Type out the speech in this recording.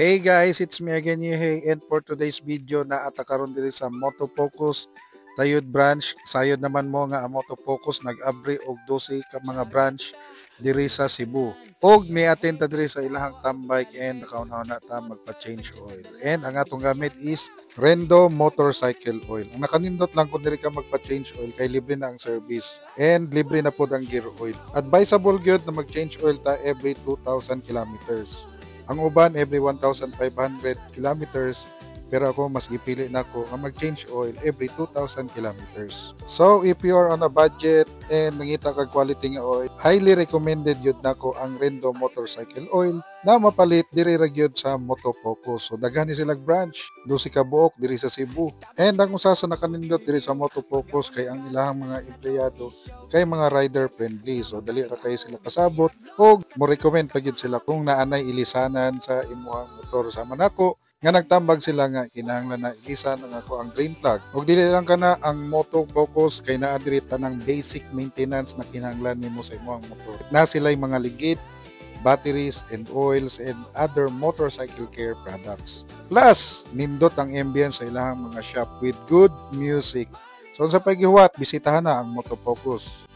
Hey guys, it's me again, Yuhei, and for today's video na atakaron diri sa Motofocus Tayud branch. Sayod naman mo nga ang Motofocus nag-abri og 12 ka mga branch diri sa Cebu. Og niatin ta diri sa ilahang tambike and nakauna na ta magpa-change oil. And ang atong gamit is Rendo Motorcycle Oil. Ang nakanindot lang kung diri ka magpa-change oil kay libre na ang service and libre na pod ang gear oil. Advisable gyud na mag-change oil ta every 2,000 kilometers. Ang uban every 1,500 kilometers, pero ako mas gipili na ko ang mag-change oil every 2,000 kilometers. So if you are on a budget and nangita kag quality nga oil, highly recommended yun na ko ang Rendo Motorcycle Oil na mapalit diri ra gyud sa Motofocus. So daghan ni sila branch, 12 ka buok diri sa Cebu. And ang usa sa nakanindot diri sa Motofocus kay ang ilahang mga empleyado kay mga rider friendly. So dali ra kay sila kasabot og mo recommend pa gyud sila kung naanay ilisanan sa imuhang motor sa manako nga nagtambag sila nga kinahanglan na ilisan nga ako ang drain plug. Og dili lang kana ang Motofocus kay naa diri tanang basic maintenance na kinahanglan nimo sa imong motor. Na sila'y mga ligid, batteries and oils and other motorcycle care products. Plus, nindot ang ambience sa ilahang mga shop with good music. So sa paghiwat, bisitahan na ang Motofocus.